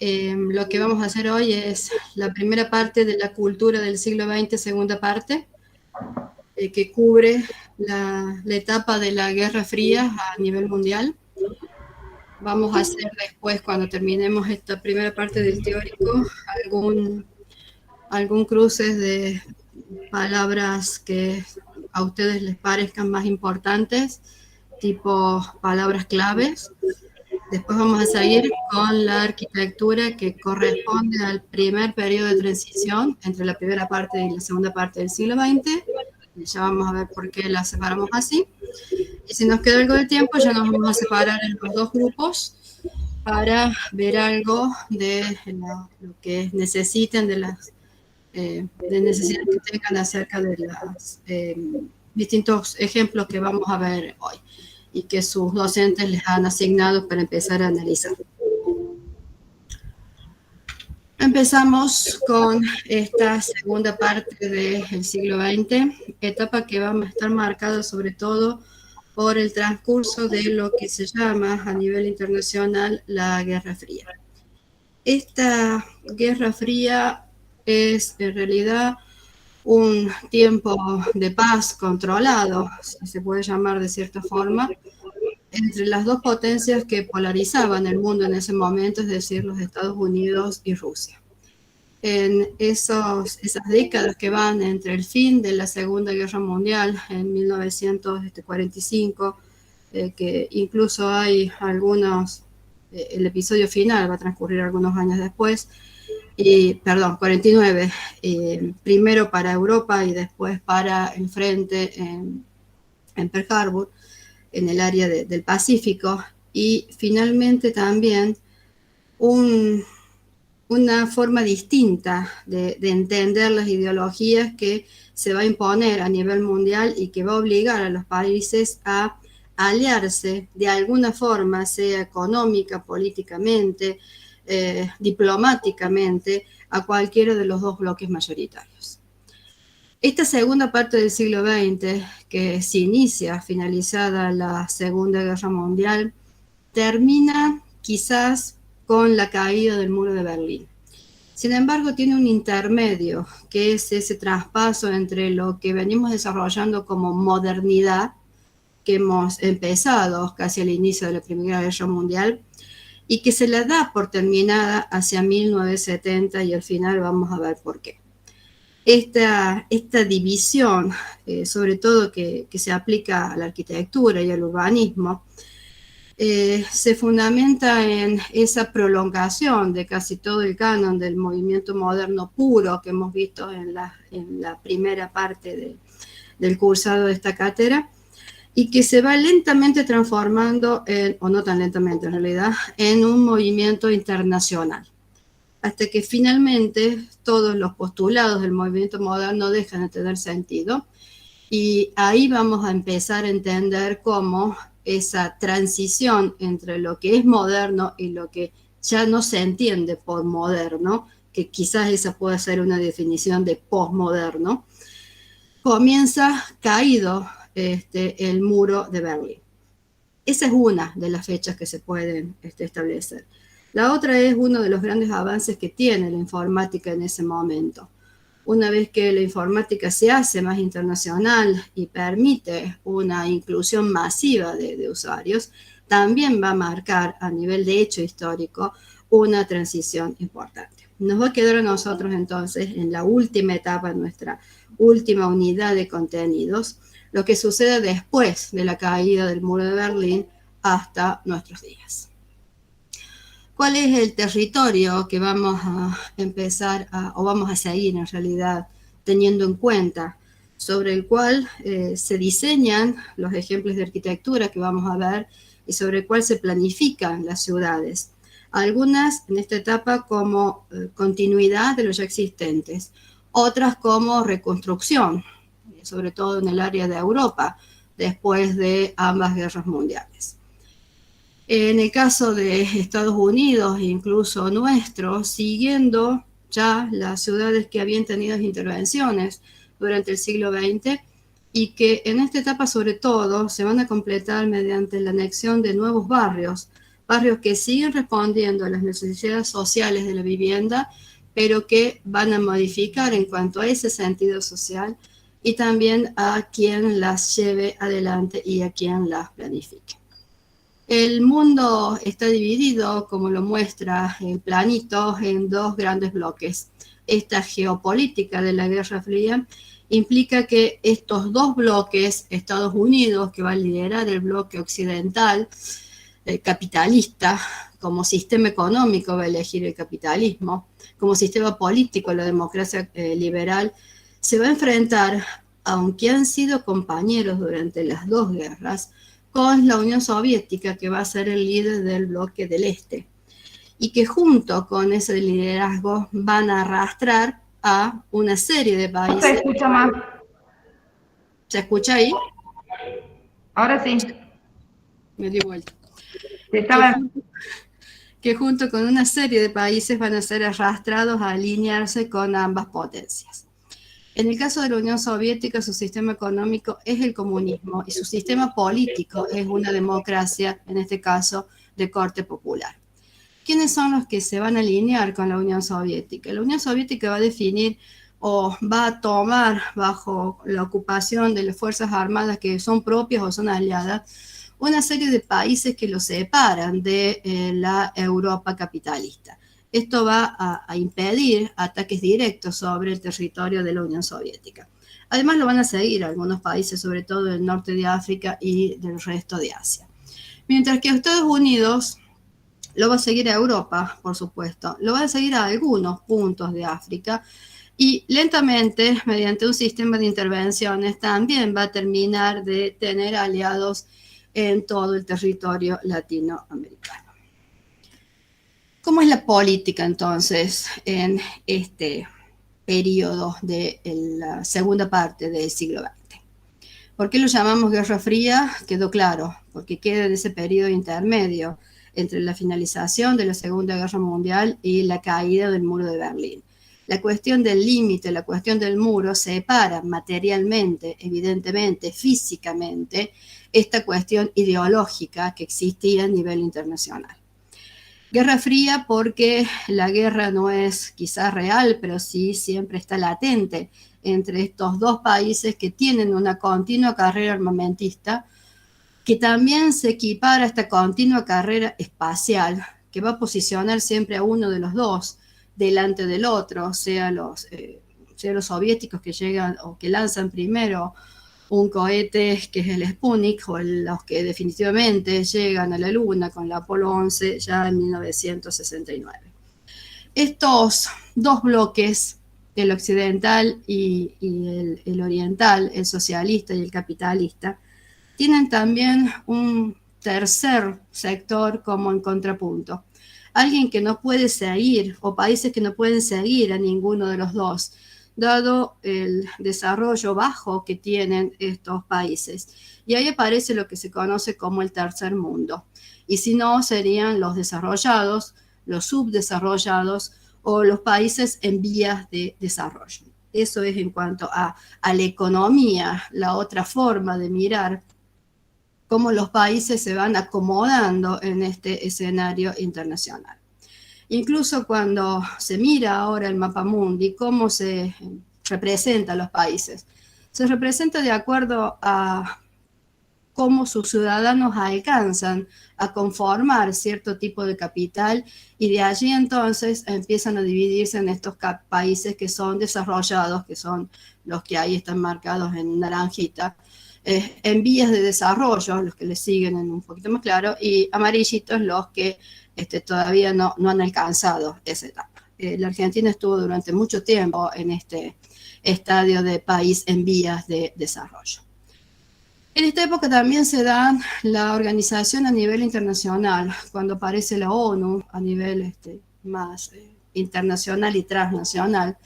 Lo que vamos a hacer hoy es la primera parte de la cultura del siglo XX, segunda parte, que cubre la etapa de la Guerra Fría a nivel mundial. Vamos a hacer después, cuando terminemos esta primera parte del teórico, algún cruce de palabras que a ustedes les parezcan más importantes, tipo palabras claves. Después vamos a seguir con la arquitectura que corresponde al primer periodo de transición entre la primera parte y la segunda parte del siglo XX. Y ya vamos a ver por qué la separamos así. Y si nos queda algo de tiempo, ya nos vamos a separar en los dos grupos para ver algo de lo que necesiten, de necesidades que tengan acerca de los distintos ejemplos que vamos a ver hoy y que sus docentes les han asignado para empezar a analizar. Empezamos con esta segunda parte del siglo XX, etapa que va a estar marcada sobre todo por el transcurso de lo que se llama a nivel internacional la Guerra Fría. Esta Guerra Fría es en realidad un tiempo de paz controlado, si se puede llamar de cierta forma, entre las dos potencias que polarizaban el mundo en ese momento, es decir, los Estados Unidos y Rusia. En esas décadas que van entre el fin de la Segunda Guerra Mundial, en 1945, que incluso hay algunos, el episodio final va a transcurrir algunos años después, perdón, 49, primero para Europa y después para el frente en Pearl Harbor, en el área del Pacífico, y finalmente también una forma distinta de entender las ideologías que se va a imponer a nivel mundial y que va a obligar a los países a aliarse de alguna forma, sea económica, políticamente, diplomáticamente, a cualquiera de los dos bloques mayoritarios. Esta segunda parte del siglo XX, que se inicia finalizada la Segunda Guerra Mundial, termina quizás con la caída del muro de Berlín. Sin embargo, tiene un intermedio, que es ese traspaso entre lo que venimos desarrollando como modernidad, que hemos empezado casi al inicio de la Primera Guerra Mundial, y que se la da por terminada hacia 1970, y al final vamos a ver por qué. Esta división, sobre todo que se aplica a la arquitectura y al urbanismo, se fundamenta en esa prolongación de casi todo el canon del movimiento moderno puro que hemos visto en la primera parte del cursado de esta cátedra, y que se va lentamente transformando, o no tan lentamente en realidad, en un movimiento internacional, hasta que finalmente todos los postulados del movimiento moderno dejan de tener sentido, y ahí vamos a empezar a entender cómo esa transición entre lo que es moderno y lo que ya no se entiende por moderno, que quizás esa pueda ser una definición de posmoderno, comienza caído el muro de Berlín. Esa es una de las fechas que se pueden establecer. La otra es uno de los grandes avances que tiene la informática en ese momento. Una vez que la informática se hace más internacional y permite una inclusión masiva de usuarios, también va a marcar a nivel de hecho histórico una transición importante. Nos va a quedar a nosotros entonces en la última etapa, en nuestra última unidad de contenidos, lo que sucede después de la caída del muro de Berlín hasta nuestros días. ¿Cuál es el territorio que vamos a empezar o vamos a seguir en realidad teniendo en cuenta, sobre el cual se diseñan los ejemplos de arquitectura que vamos a ver y sobre el cual se planifican las ciudades? Algunas en esta etapa como continuidad de los ya existentes, otras como reconstrucción, sobre todo en el área de Europa, después de ambas guerras mundiales. En el caso de Estados Unidos, incluso nuestro, siguiendo ya las ciudades que habían tenido intervenciones durante el siglo XX y que en esta etapa sobre todo se van a completar mediante la anexión de nuevos barrios barrios que siguen respondiendo a las necesidades sociales de la vivienda, pero que van a modificar en cuanto a ese sentido social y también a quien las lleve adelante y a quien las planifique. El mundo está dividido, como lo muestra el planito, en dos grandes bloques. Esta geopolítica de la Guerra Fría implica que estos dos bloques, Estados Unidos, que va a liderar el bloque occidental, capitalista, como sistema económico va a elegir el capitalismo, como sistema político la democracia liberal, se va a enfrentar, aunque han sido compañeros durante las dos guerras, con la Unión Soviética, que va a ser el líder del bloque del Este, y que junto con ese liderazgo van a arrastrar a una serie de países. Se escucha más. ¿Se escucha ahí? Ahora sí. Me di vuelta. Estaba... que junto con una serie de países van a ser arrastrados a alinearse con ambas potencias. En el caso de la Unión Soviética, su sistema económico es el comunismo y su sistema político es una democracia, en este caso, de corte popular. ¿Quiénes son los que se van a alinear con la Unión Soviética? La Unión Soviética va a definir o va a tomar bajo la ocupación de las Fuerzas Armadas que son propias o son aliadas una serie de países que los separan de la Europa capitalista. Esto va a impedir ataques directos sobre el territorio de la Unión Soviética. Además lo van a seguir algunos países, sobre todo del norte de África y del resto de Asia. Mientras que Estados Unidos lo va a seguir a Europa, por supuesto, lo va a seguir a algunos puntos de África y lentamente, mediante un sistema de intervenciones, también va a terminar de tener aliados en todo el territorio latinoamericano. ¿Cómo es la política entonces en este periodo de la segunda parte del siglo XX? ¿Por qué lo llamamos Guerra Fría? Quedó claro, porque queda en ese periodo intermedio entre la finalización de la Segunda Guerra Mundial y la caída del muro de Berlín. La cuestión del límite, la cuestión del muro separa materialmente, evidentemente, físicamente, esta cuestión ideológica que existía a nivel internacional. Guerra Fría porque la guerra no es quizás real, pero sí siempre está latente entre estos dos países que tienen una continua carrera armamentista, que también se equipara a esta continua carrera espacial, que va a posicionar siempre a uno de los dos delante del otro, sea los soviéticos que llegan o que lanzan primero un cohete que es el Sputnik, o los que definitivamente llegan a la Luna con la Apolo 11 ya en 1969. Estos dos bloques, el occidental y el oriental, el socialista y el capitalista, tienen también un tercer sector como en contrapunto. Alguien que no puede seguir, o países que no pueden seguir a ninguno de los dos, dado el desarrollo bajo que tienen estos países. Y ahí aparece lo que se conoce como el tercer mundo. Y si no, serían los desarrollados, los subdesarrollados o los países en vías de desarrollo. Eso es en cuanto a la economía, la otra forma de mirar cómo los países se van acomodando en este escenario internacional. Incluso cuando se mira ahora el mapa mundi, cómo se representa a los países, se representa de acuerdo a cómo sus ciudadanos alcanzan a conformar cierto tipo de capital y de allí entonces empiezan a dividirse en estos países que son desarrollados, que son los que ahí están marcados en naranjita, en vías de desarrollo, los que le siguen en un poquito más claro, y amarillitos los que todavía no han alcanzado esa etapa. La Argentina estuvo durante mucho tiempo en este estadio de país en vías de desarrollo. En esta época también se da la organización a nivel internacional, cuando aparece la ONU a nivel más internacional y transnacional,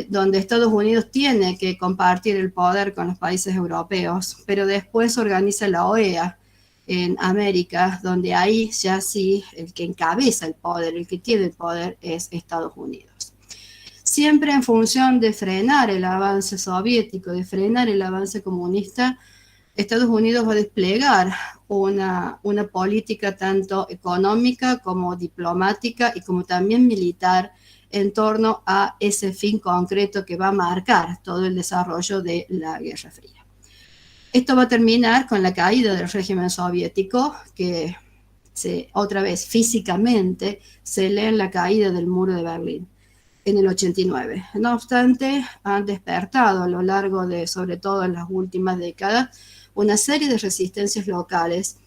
donde Estados Unidos tiene que compartir el poder con los países europeos, pero después organiza la OEA en América, donde ahí ya sí el que encabeza el poder, el que tiene el poder es Estados Unidos. Siempre en función de frenar el avance soviético, de frenar el avance comunista, Estados Unidos va a desplegar una política tanto económica como diplomática y como también militar en torno a ese fin concreto que va a marcar todo el desarrollo de la Guerra Fría. Esto va a terminar con la caída del régimen soviético, que otra vez físicamente se lee en la caída del muro de Berlín en el 89. No obstante, han despertado a lo largo de, sobre todo en las últimas décadas, una serie de resistencias locales,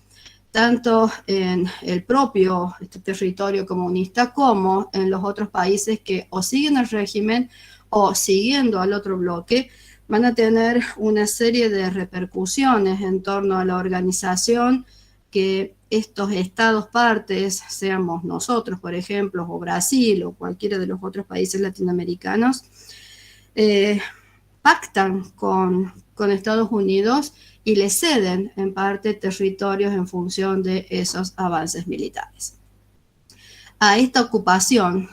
tanto en el propio territorio comunista como en los otros países que o siguen el régimen o siguiendo al otro bloque, van a tener una serie de repercusiones en torno a la organización que estos estados partes, seamos nosotros, por ejemplo, o Brasil, o cualquiera de los otros países latinoamericanos, pactan con Estados Unidos y le ceden en parte territorios en función de esos avances militares. A esta ocupación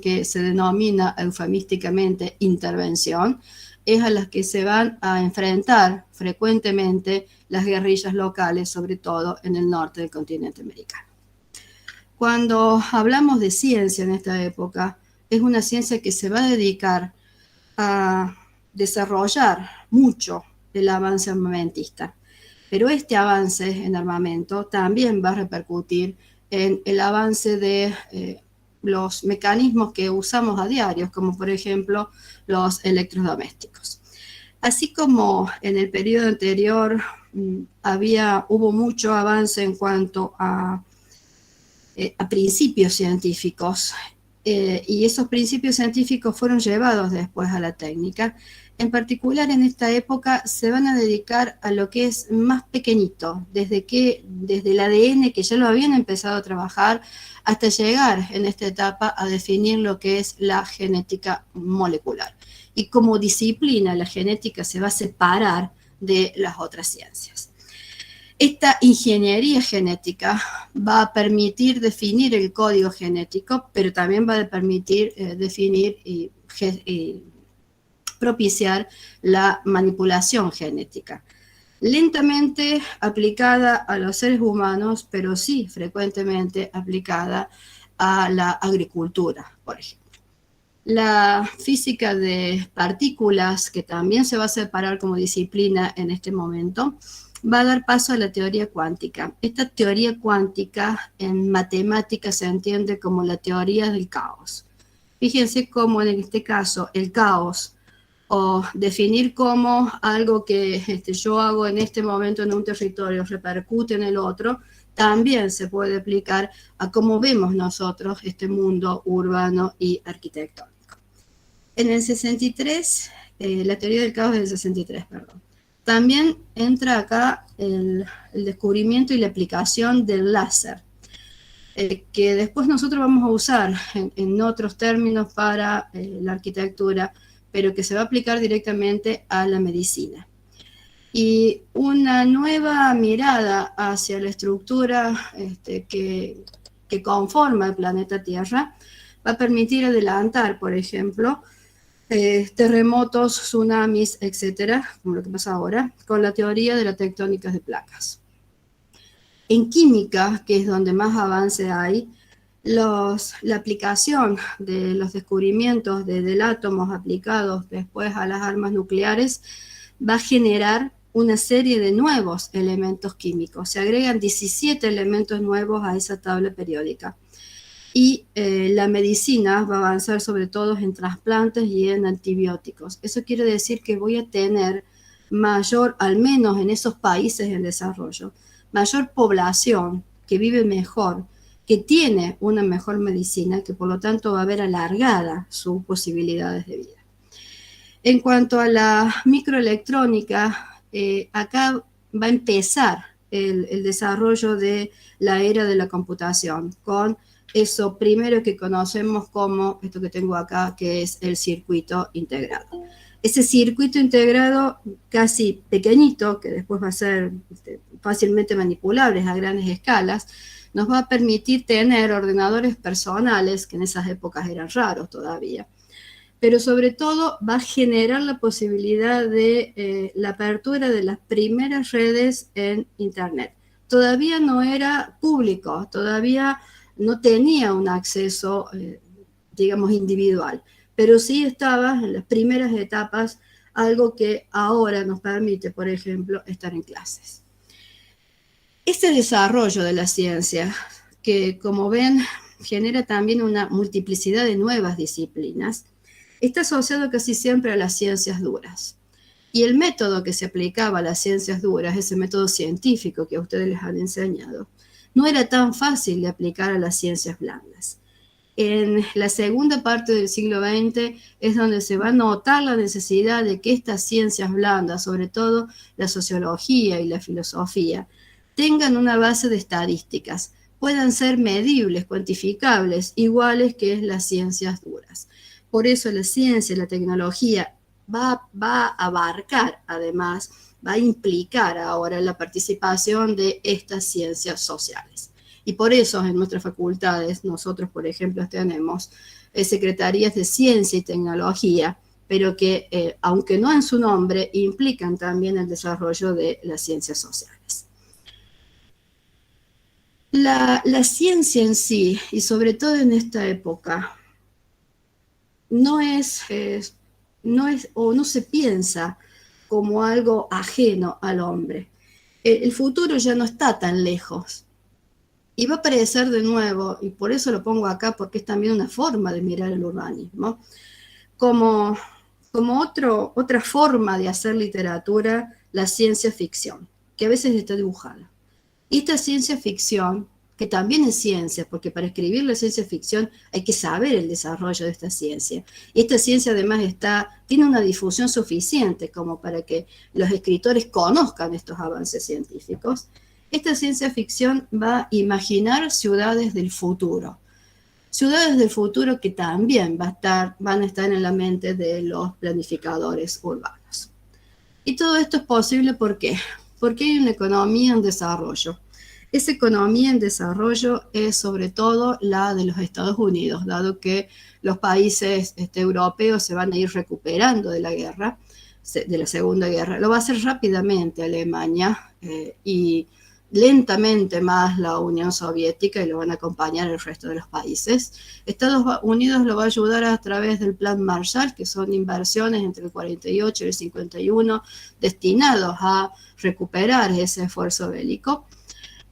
que se denomina eufemísticamente intervención, es a las que se van a enfrentar frecuentemente las guerrillas locales, sobre todo en el norte del continente americano. Cuando hablamos de ciencia en esta época, es una ciencia que se va a dedicar a desarrollar mucho el avance armamentista, pero este avance en armamento también va a repercutir en el avance de los mecanismos que usamos a diario, como por ejemplo los electrodomésticos. Así como en el periodo anterior hubo mucho avance en cuanto a principios científicos, y esos principios científicos fueron llevados después a la técnica. En particular, en esta época se van a dedicar a lo que es más pequeñito, desde el ADN, que ya lo habían empezado a trabajar, hasta llegar en esta etapa a definir lo que es la genética molecular. Y como disciplina, la genética se va a separar de las otras ciencias. Esta ingeniería genética va a permitir definir el código genético, pero también va a permitir definir y propiciar la manipulación genética. Lentamente aplicada a los seres humanos, pero sí frecuentemente aplicada a la agricultura, por ejemplo. La física de partículas, que también se va a separar como disciplina en este momento, va a dar paso a la teoría cuántica. Esta teoría cuántica en matemáticas se entiende como la teoría del caos. Fíjense cómo en este caso el caos, o definir cómo algo que yo hago en este momento en un territorio repercute en el otro, también se puede aplicar a cómo vemos nosotros este mundo urbano y arquitectónico. En el 63, la teoría del caos del 63, perdón. También entra acá el descubrimiento y la aplicación del láser, que después nosotros vamos a usar en otros términos para la arquitectura, pero que se va a aplicar directamente a la medicina. Y una nueva mirada hacia la estructura que conforma el planeta Tierra va a permitir adelantar, por ejemplo, terremotos, tsunamis, etcétera, como lo que pasa ahora, con la teoría de las tectónicas de placas. En química, que es donde más avance hay, la aplicación de los descubrimientos del átomos aplicados después a las armas nucleares va a generar una serie de nuevos elementos químicos. Se agregan 17 elementos nuevos a esa tabla periódica. Y la medicina va a avanzar sobre todo en trasplantes y en antibióticos. Eso quiere decir que voy a tener mayor, al menos en esos países en desarrollo, mayor población que vive mejor, que tiene una mejor medicina, que por lo tanto va a ver alargada sus posibilidades de vida. En cuanto a la microelectrónica, acá va a empezar el desarrollo de la era de la computación, con eso primero que conocemos como esto que tengo acá, que es el circuito integrado. Ese circuito integrado casi pequeñito, que después va a ser fácilmente manipulable a grandes escalas, nos va a permitir tener ordenadores personales, que en esas épocas eran raros todavía, pero sobre todo va a generar la posibilidad de la apertura de las primeras redes en Internet. Todavía no era público, todavía no tenía un acceso, digamos, individual, pero sí estaba en las primeras etapas, algo que ahora nos permite, por ejemplo, estar en clases. Este desarrollo de la ciencia, que como ven genera también una multiplicidad de nuevas disciplinas, está asociado casi siempre a las ciencias duras. Y el método que se aplicaba a las ciencias duras, ese método científico que a ustedes les han enseñado, no era tan fácil de aplicar a las ciencias blandas. En la segunda parte del siglo XX es donde se va a notar la necesidad de que estas ciencias blandas, sobre todo la sociología y la filosofía, tengan una base de estadísticas, puedan ser medibles, cuantificables, iguales que las ciencias duras. Por eso la ciencia y la tecnología va a abarcar, además, va a implicar ahora la participación de estas ciencias sociales. Y por eso en nuestras facultades, nosotros, por ejemplo, tenemos secretarías de ciencia y tecnología, pero que, aunque no en su nombre, implican también el desarrollo de las ciencias sociales. La ciencia en sí, y sobre todo en esta época, no se piensa como algo ajeno al hombre. El futuro ya no está tan lejos. Y va a aparecer de nuevo, y por eso lo pongo acá, porque es también una forma de mirar el urbanismo, como otra forma de hacer literatura, la ciencia ficción, que a veces está dibujada. Y esta ciencia ficción, que también es ciencia, porque para escribir la ciencia ficción hay que saber el desarrollo de esta ciencia. Y esta ciencia además tiene una difusión suficiente como para que los escritores conozcan estos avances científicos. Esta ciencia ficción va a imaginar ciudades del futuro. Ciudades del futuro que también van a estar en la mente de los planificadores urbanos. Y todo esto es posible, ¿por qué? Porque hay una economía en desarrollo. Esa economía en desarrollo es sobre todo la de los Estados Unidos, dado que los países europeos se van a ir recuperando de la guerra, de la Segunda Guerra. Lo va a hacer rápidamente Alemania y lentamente más la Unión Soviética, y lo van a acompañar el resto de los países. Estados Unidos lo va a ayudar a través del Plan Marshall, que son inversiones entre el 48 y el 51 destinados a recuperar ese esfuerzo bélico.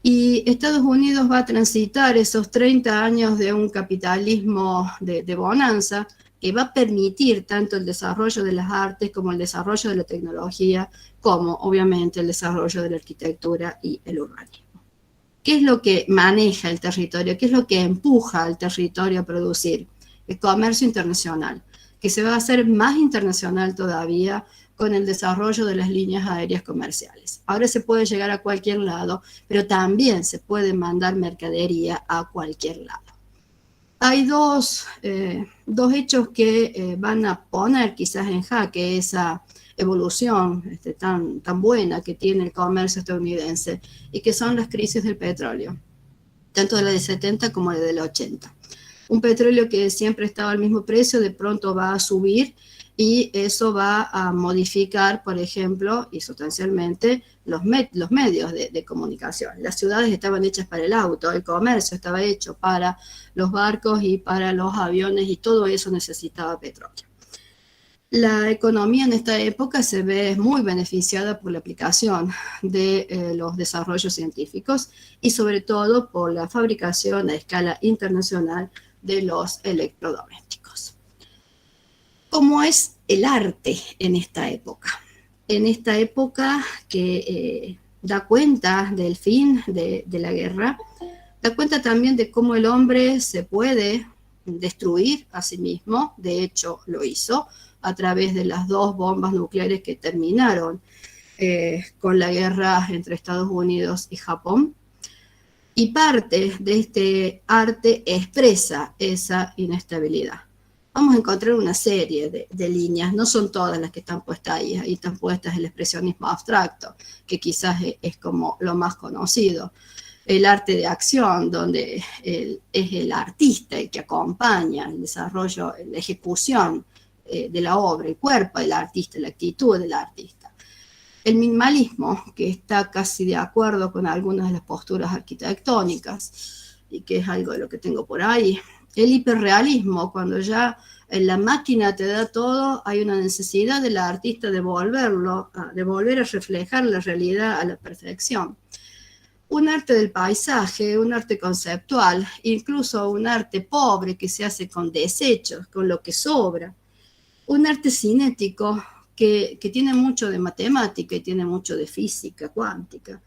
Y Estados Unidos va a transitar esos 30 años de un capitalismo de bonanza que va a permitir tanto el desarrollo de las artes como el desarrollo de la tecnología, como obviamente el desarrollo de la arquitectura y el urbanismo. ¿Qué es lo que maneja el territorio? ¿Qué es lo que empuja al territorio a producir? El comercio internacional, que se va a hacer más internacional todavía con el desarrollo de las líneas aéreas comerciales. Ahora se puede llegar a cualquier lado, pero también se puede mandar mercadería a cualquier lado. Hay dos hechos que van a poner quizás en jaque esa evolución tan buena que tiene el comercio estadounidense, y que son las crisis del petróleo, tanto de la de 70 como la del 80. Un petróleo que siempre estaba al mismo precio, de pronto va a subir, y eso va a modificar, por ejemplo, y sustancialmente, los medios de comunicación. Las ciudades estaban hechas para el auto, el comercio estaba hecho para los barcos y para los aviones, y todo eso necesitaba petróleo. La economía en esta época se ve muy beneficiada por la aplicación de los desarrollos científicos, y sobre todo por la fabricación a escala internacional de los electrodomésticos. ¿Cómo es el arte en esta época? En esta época que da cuenta del fin de la guerra, da cuenta también de cómo el hombre se puede destruir a sí mismo. De hecho, lo hizo a través de las 2 bombas nucleares que terminaron con la guerra entre Estados Unidos y Japón. Y parte de este arte expresa esa inestabilidad. Vamos a encontrar una serie de líneas, no son todas las que están puestas ahí están puestas el expresionismo abstracto, que quizás es como lo más conocido. El arte de acción, donde es el artista el que acompaña el desarrollo, la ejecución de la obra, el cuerpo del artista, la actitud del artista. El minimalismo, que está casi de acuerdo con algunas de las posturas arquitectónicas, y que es algo de lo que tengo por ahí. El hiperrealismo, cuando ya la máquina te da todo, hay una necesidad del artista de volver a reflejar la realidad a la perfección. Un arte del paisaje, un arte conceptual, incluso un arte pobre que se hace con desechos, con lo que sobra. Un arte cinético que tiene mucho de matemática y tiene mucho de física cuántica.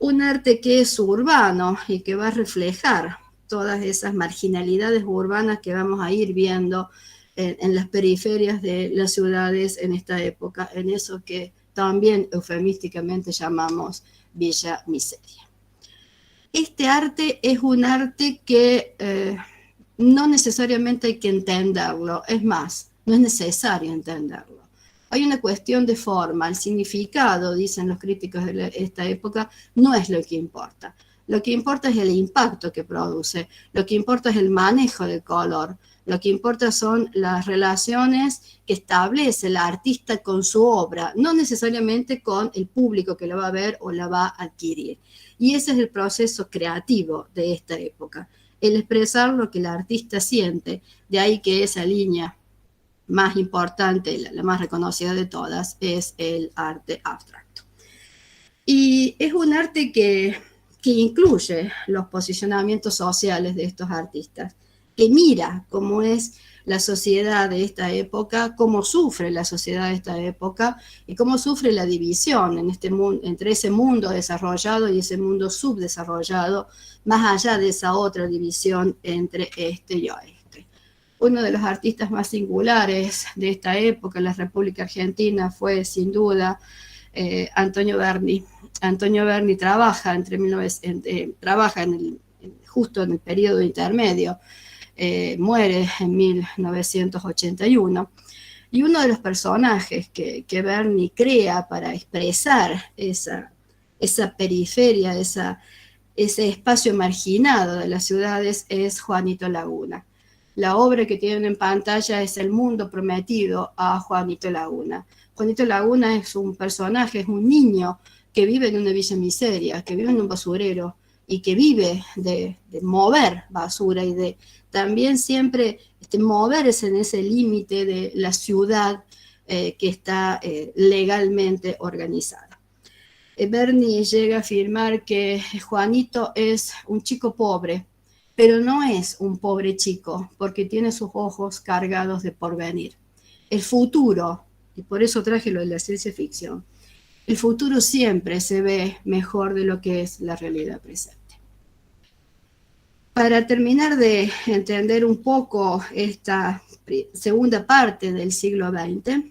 Un arte que es urbano y que va a reflejar todas esas marginalidades urbanas que vamos a ir viendo en las periferias de las ciudades en esta época, en eso que también eufemísticamente llamamos Villa Miseria. Este arte es un arte que no necesariamente hay que entenderlo, es más, no es necesario entenderlo. Hay una cuestión de forma, el significado, dicen los críticos de esta época, no es lo que importa. Lo que importa es el impacto que produce, lo que importa es el manejo del color, lo que importa son las relaciones que establece el artista con su obra, no necesariamente con el público que la va a ver o la va a adquirir. Y ese es el proceso creativo de esta época, el expresar lo que el artista siente, de ahí que esa línea más importante, la más reconocida de todas, es el arte abstracto. Y es un arte que incluye los posicionamientos sociales de estos artistas, que mira cómo es la sociedad de esta época, cómo sufre la sociedad de esta época y cómo sufre la división en este mundo, entre ese mundo desarrollado y ese mundo subdesarrollado, más allá de esa otra división entre este y oeste. Uno de los artistas más singulares de esta época en la República Argentina fue, sin duda, Antonio Berni. Antonio Berni trabaja, justo en el periodo intermedio, muere en 1981, y uno de los personajes que Berni crea para expresar esa periferia, ese espacio marginado de las ciudades es Juanito Laguna. La obra que tienen en pantalla es El mundo prometido a Juanito Laguna. Juanito Laguna es un personaje, es un niño que vive en una villa miseria, que vive en un basurero y que vive de mover basura y de también siempre moverse en ese límite de la ciudad que está legalmente organizada. Berni llega a afirmar que Juanito es un chico pobre, pero no es un pobre chico, porque tiene sus ojos cargados de porvenir. El futuro, y por eso traje lo de la ciencia ficción, el futuro siempre se ve mejor de lo que es la realidad presente. Para terminar de entender un poco esta segunda parte del siglo XX,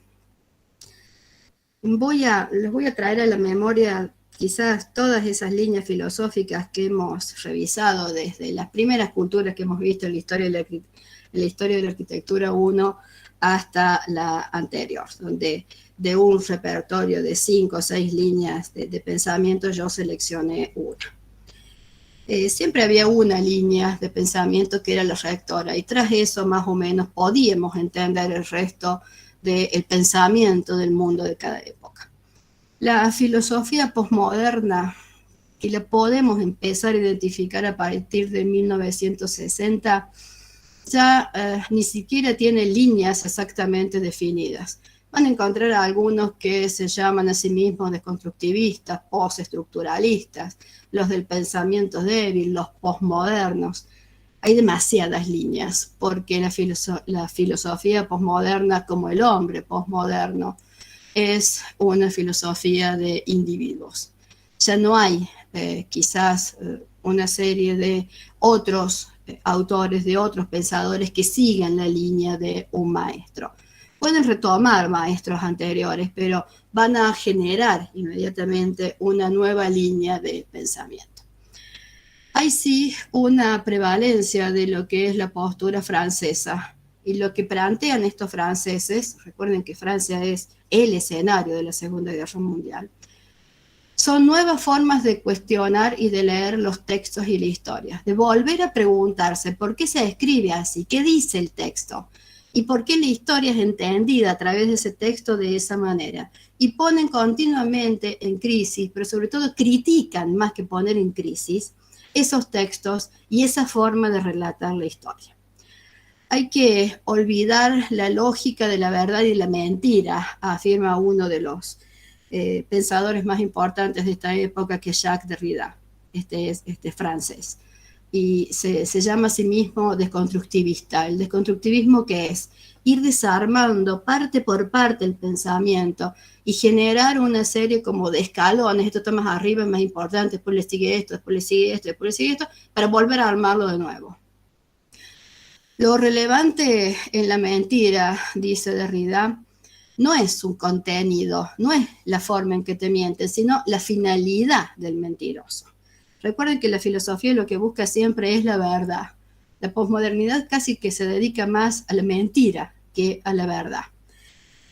les voy a traer a la memoria quizás todas esas líneas filosóficas que hemos revisado desde las primeras culturas que hemos visto en la historia de la arquitectura 1 hasta la anterior, donde de un repertorio de 5 o 6 líneas de pensamiento yo seleccioné una. Siempre había una línea de pensamiento que era la rectora, y tras eso más o menos podíamos entender el resto del pensamiento del mundo de cada época. La filosofía posmoderna, que la podemos empezar a identificar a partir de 1960, ya ni siquiera tiene líneas exactamente definidas. Van a encontrar a algunos que se llaman a sí mismos desconstructivistas, postestructuralistas, los del pensamiento débil, los posmodernos. Hay demasiadas líneas, porque la filosofía posmoderna, como el hombre posmoderno, es una filosofía de individuos. Ya no hay quizás una serie de otros autores, de otros pensadores que sigan la línea de un maestro. Pueden retomar maestros anteriores, pero van a generar inmediatamente una nueva línea de pensamiento. Hay sí una prevalencia de lo que es la postura francesa, y lo que plantean estos franceses, recuerden que Francia es el escenario de la Segunda Guerra Mundial, son nuevas formas de cuestionar y de leer los textos y la historia, de volver a preguntarse por qué se escribe así, qué dice el texto. ¿Y por qué la historia es entendida a través de ese texto de esa manera? Y ponen continuamente en crisis, pero sobre todo critican más que poner en crisis esos textos y esa forma de relatar la historia. Hay que olvidar la lógica de la verdad y la mentira, afirma uno de los pensadores más importantes de esta época, que es Jacques Derrida, este francés. Y se llama a sí mismo desconstructivista. El desconstructivismo, que es ir desarmando parte por parte el pensamiento y generar una serie como de escalones, esto está más arriba, es más importante, después le sigue esto, después le sigue esto, después le sigue esto, para volver a armarlo de nuevo. Lo relevante en la mentira, dice Derrida, no es un contenido, no es la forma en que te mienten, sino la finalidad del mentiroso. Recuerden que la filosofía lo que busca siempre es la verdad. La posmodernidad casi que se dedica más a la mentira que a la verdad.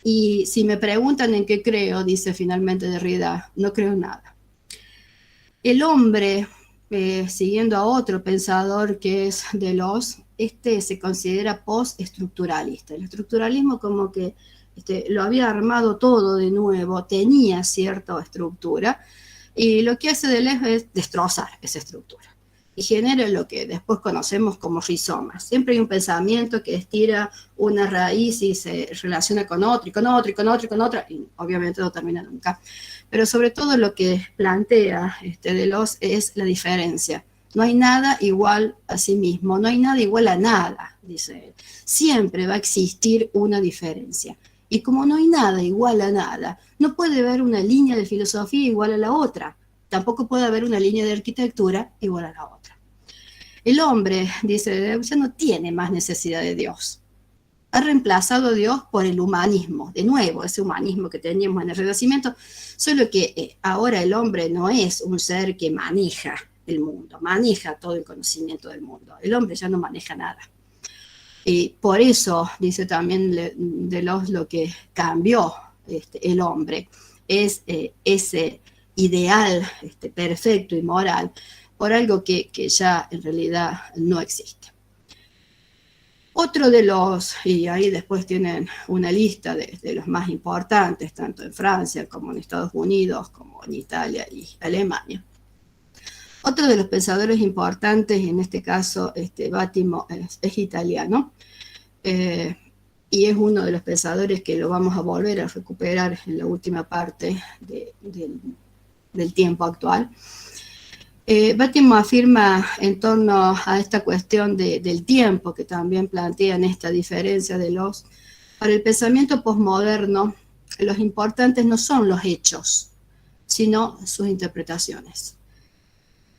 Y si me preguntan en qué creo, dice finalmente Derrida, no creo en nada. El hombre, siguiendo a otro pensador que es Deleuze, se considera postestructuralista. El estructuralismo como que lo había armado todo de nuevo, tenía cierta estructura, y lo que hace Deleuze es destrozar esa estructura y genera lo que después conocemos como rizomas. Siempre hay un pensamiento que estira una raíz y se relaciona con otro, y con otro, y con otro, y con otra, y obviamente no termina nunca. Pero sobre todo lo que plantea Deleuze es la diferencia. No hay nada igual a sí mismo, no hay nada igual a nada, dice él. Siempre va a existir una diferencia. Y como no hay nada igual a nada, no puede haber una línea de filosofía igual a la otra. Tampoco puede haber una línea de arquitectura igual a la otra. El hombre, dice, ya no tiene más necesidad de Dios. Ha reemplazado a Dios por el humanismo, de nuevo, ese humanismo que teníamos en el Renacimiento, solo que ahora el hombre no es un ser que maneja el mundo, maneja todo el conocimiento del mundo. El hombre ya no maneja nada. Y por eso, dice también Deleuze, lo que cambió el hombre es ese ideal perfecto y moral por algo que ya en realidad no existe. Otro de los, y ahí después tienen una lista de los más importantes, tanto en Francia como en Estados Unidos, como en Italia y Alemania. Otro de los pensadores importantes, en este caso Bátimo, es italiano, y es uno de los pensadores que lo vamos a volver a recuperar en la última parte del tiempo actual. Bátimo afirma en torno a esta cuestión del tiempo, que también plantean esta diferencia de para el pensamiento posmoderno, los importantes no son los hechos, sino sus interpretaciones.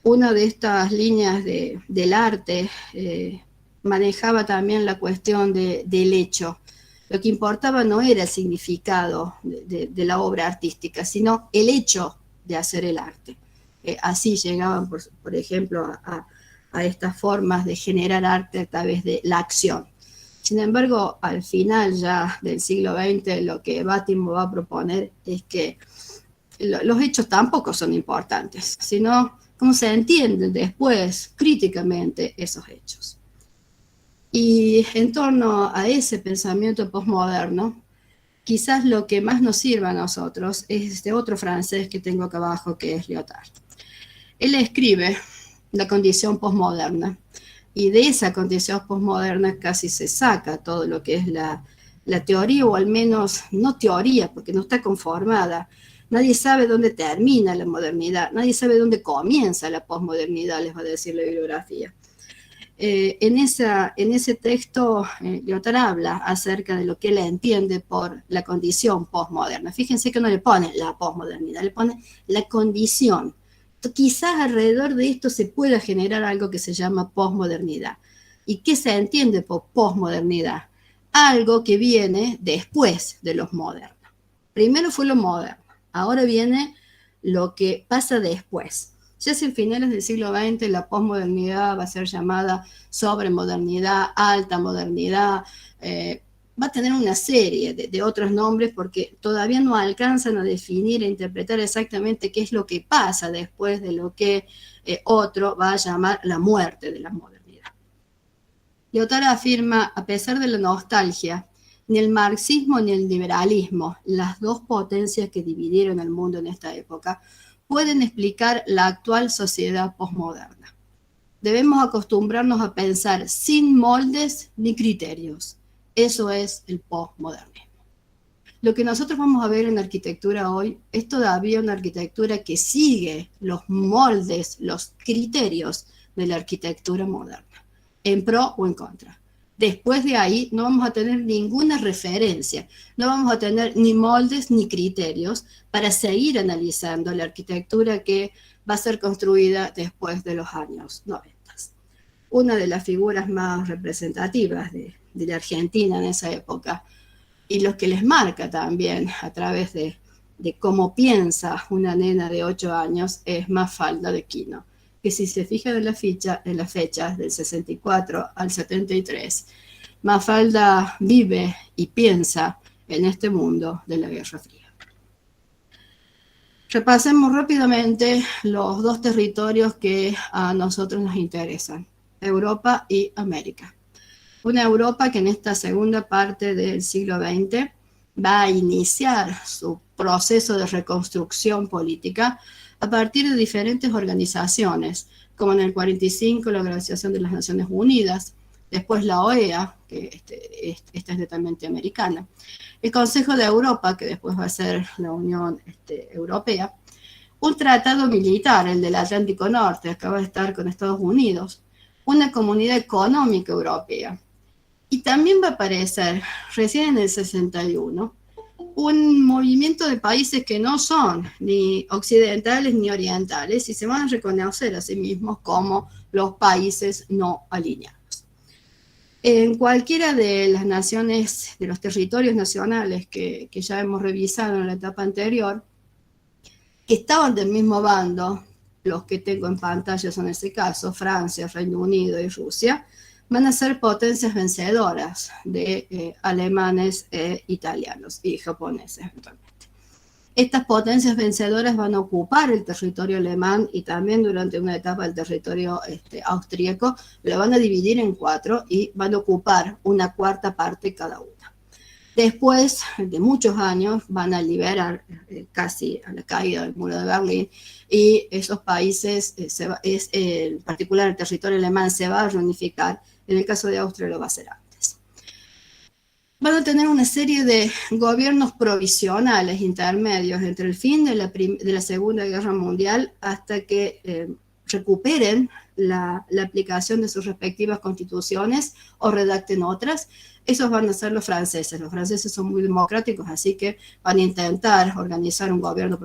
Una de estas líneas del arte manejaba también la cuestión del hecho. Lo que importaba no era el significado de la obra artística, sino el hecho de hacer el arte. Así llegaban, por ejemplo, a estas formas de generar arte a través de la acción. Sin embargo, al final ya del siglo XX, lo que Bátimo va a proponer es que los hechos tampoco son importantes, sino cómo se entienden después críticamente esos hechos. Y en torno a ese pensamiento postmoderno, quizás lo que más nos sirva a nosotros es este otro francés que tengo acá abajo, que es Lyotard. Él escribe la condición postmoderna, y de esa condición postmoderna casi se saca todo lo que es la teoría, o al menos no teoría, porque no está conformada. Nadie sabe dónde termina la modernidad, nadie sabe dónde comienza la posmodernidad, les va a decir la bibliografía. En ese texto, Lyotard habla acerca de lo que él entiende por la condición postmoderna. Fíjense que no le pone la posmodernidad, le pone la condición. Quizás alrededor de esto se pueda generar algo que se llama posmodernidad. ¿Y qué se entiende por posmodernidad? Algo que viene después de los modernos. Primero fue lo moderno, ahora viene lo que pasa después. Ya hacia finales del siglo XX la posmodernidad va a ser llamada sobremodernidad, alta modernidad, va a tener una serie de otros nombres porque todavía no alcanzan a definir e interpretar exactamente qué es lo que pasa después de lo que otro va a llamar la muerte de la modernidad. Lyotard afirma, a pesar de la nostalgia, ni el marxismo ni el liberalismo, las dos potencias que dividieron el mundo en esta época, pueden explicar la actual sociedad posmoderna. Debemos acostumbrarnos a pensar sin moldes ni criterios. Eso es el posmodernismo. Lo que nosotros vamos a ver en arquitectura hoy es todavía una arquitectura que sigue los moldes, los criterios de la arquitectura moderna, en pro o en contra. Después de ahí no vamos a tener ninguna referencia, no vamos a tener ni moldes ni criterios para seguir analizando la arquitectura que va a ser construida después de los años 90. Una de las figuras más representativas de la Argentina en esa época y lo que les marca también a través de cómo piensa una nena de 8 años es Mafalda de Quino, que si se fijan en las fechas del 64 al 73, Mafalda vive y piensa en este mundo de la Guerra Fría. Repasemos rápidamente los dos territorios que a nosotros nos interesan, Europa y América. Una Europa que en esta segunda parte del siglo XX va a iniciar su proceso de reconstrucción política a partir de diferentes organizaciones, como en el 45 la Organización de las Naciones Unidas, después la OEA, que esta es netamente americana, el Consejo de Europa, que después va a ser la Unión Europea, un tratado militar, el del Atlántico Norte, acaba de estar con Estados Unidos, una comunidad económica europea. Y también va a aparecer, recién en el 61, un movimiento de países que no son ni occidentales ni orientales y se van a reconocer a sí mismos como los países no alineados. En cualquiera de las naciones, de los territorios nacionales que ya hemos revisado en la etapa anterior, que estaban del mismo bando, los que tengo en pantalla son en este caso, Francia, Reino Unido y Rusia, van a ser potencias vencedoras de alemanes, italianos y japoneses eventualmente. Estas potencias vencedoras van a ocupar el territorio alemán y también durante una etapa el territorio austríaco, lo van a dividir en 4 y van a ocupar una cuarta parte cada una. Después de muchos años van a liberar casi a la caída del muro de Berlín y esos países, en particular el territorio alemán, se va a reunificar. En el caso de Austria lo va a hacer antes. Van a tener una serie de gobiernos provisionales intermedios entre el fin de la Segunda Guerra Mundial hasta que recuperen la aplicación de sus respectivas constituciones o redacten otras. Esos van a ser los franceses. Los franceses son muy democráticos, así que van a intentar organizar un gobierno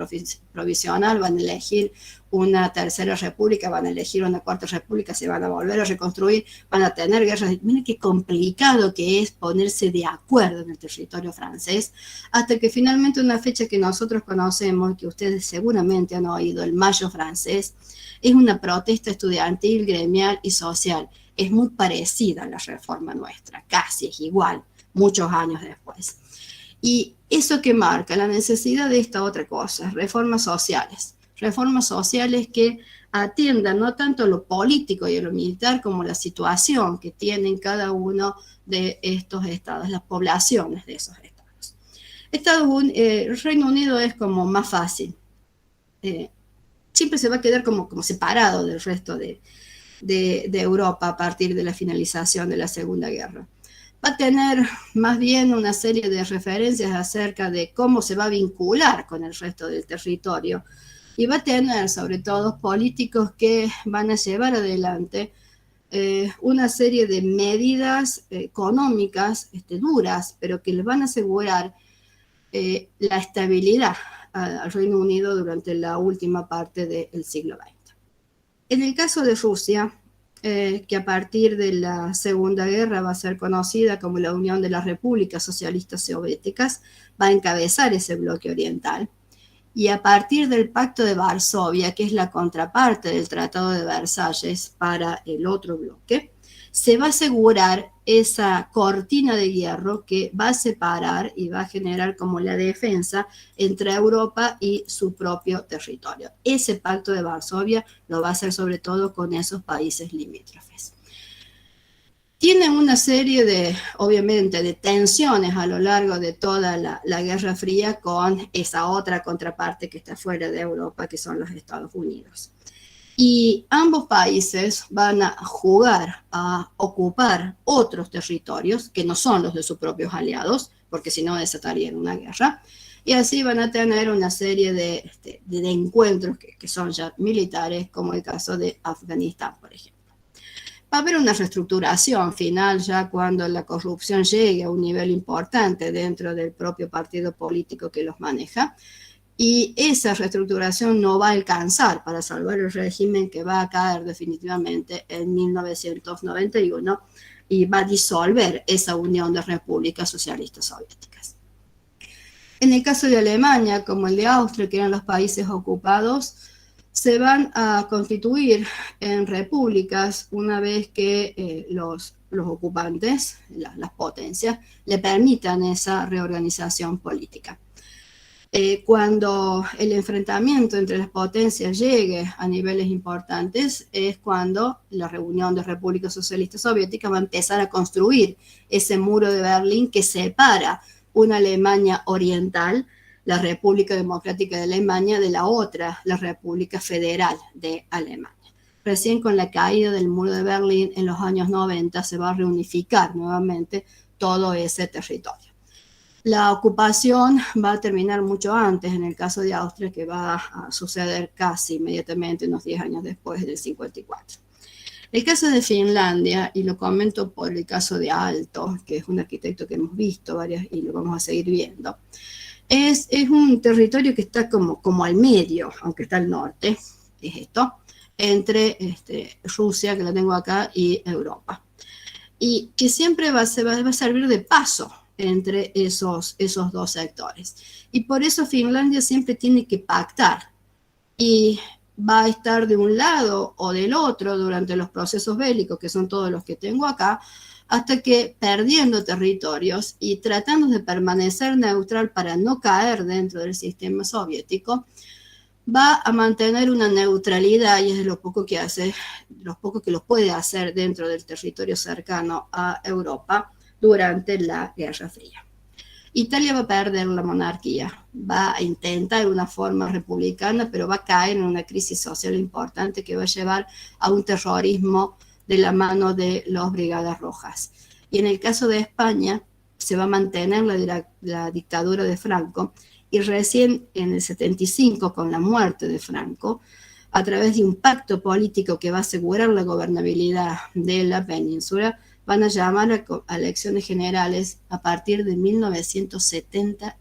provisional, van a elegir una tercera república, van a elegir una cuarta república, se van a volver a reconstruir, van a tener guerras. Miren qué complicado que es ponerse de acuerdo en el territorio francés, hasta que finalmente una fecha que nosotros conocemos, que ustedes seguramente han oído, el Mayo francés, es una protesta estudiantil, gremial y social. Es muy parecida a la reforma nuestra, casi es igual, muchos años después. Y eso que marca la necesidad de esta otra cosa, reformas sociales que atiendan no tanto lo político y lo militar como la situación que tienen cada uno de estos estados, las poblaciones de esos estados. El Reino Unido es como más fácil. Siempre se va a quedar como separado del resto de Europa a partir de la finalización de la Segunda Guerra. Va a tener más bien una serie de referencias acerca de cómo se va a vincular con el resto del territorio y va a tener sobre todo políticos que van a llevar adelante una serie de medidas económicas duras, pero que les van a asegurar la estabilidad al Reino Unido durante la última parte del siglo XX. En el caso de Rusia, que a partir de la Segunda Guerra va a ser conocida como la Unión de las Repúblicas Socialistas Soviéticas, va a encabezar ese bloque oriental. Y a partir del Pacto de Varsovia, que es la contraparte del Tratado de Versalles para el otro bloque, se va a asegurar esa cortina de hierro que va a separar y va a generar como la defensa entre Europa y su propio territorio. Ese Pacto de Varsovia lo va a hacer sobre todo con esos países limítrofes. Tienen una serie de, obviamente, de tensiones a lo largo de toda la Guerra Fría con esa otra contraparte que está fuera de Europa, que son los Estados Unidos. Y ambos países van a jugar a ocupar otros territorios que no son los de sus propios aliados, porque si no desatarían una guerra. Y así van a tener una serie de encuentros que son ya militares, como el caso de Afganistán, por ejemplo. Va a haber una reestructuración final ya cuando la corrupción llegue a un nivel importante dentro del propio partido político que los maneja. Y esa reestructuración no va a alcanzar para salvar el régimen que va a caer definitivamente en 1991 y va a disolver esa unión de repúblicas socialistas soviéticas. En el caso de Alemania, como el de Austria, que eran los países ocupados, se van a constituir en repúblicas una vez que los ocupantes, las potencias, le permitan esa reorganización política. Cuando el enfrentamiento entre las potencias llegue a niveles importantes, es cuando la reunión de repúblicas socialistas soviéticas va a empezar a construir ese muro de Berlín que separa una Alemania oriental, la República Democrática de Alemania, de la otra, la República Federal de Alemania. Recién con la caída del muro de Berlín en los años 90 se va a reunificar nuevamente todo ese territorio. La ocupación va a terminar mucho antes, en el caso de Austria, que va a suceder casi inmediatamente, unos 10 años después del 54. El caso de Finlandia, y lo comento por el caso de Aalto, que es un arquitecto que hemos visto varias y lo vamos a seguir viendo, es un territorio que está como al medio, aunque está al norte, es esto, entre Rusia, que la tengo acá, y Europa. Y que siempre va a servir de paso entre esos dos sectores. Y por eso Finlandia siempre tiene que pactar y va a estar de un lado o del otro durante los procesos bélicos, que son todos los que tengo acá, hasta que perdiendo territorios y tratando de permanecer neutral para no caer dentro del sistema soviético, va a mantener una neutralidad, y es de lo poco que hace, lo poco que lo puede hacer dentro del territorio cercano a Europa durante la Guerra Fría. Italia va a perder la monarquía, va a intentar una forma republicana, pero va a caer en una crisis social importante que va a llevar a un terrorismo de la mano de las Brigadas Rojas. Y en el caso de España, se va a mantener la dictadura de Franco, y recién en el 75, con la muerte de Franco, a través de un pacto político que va a asegurar la gobernabilidad de la península, van a llamar a elecciones generales a partir de 1970.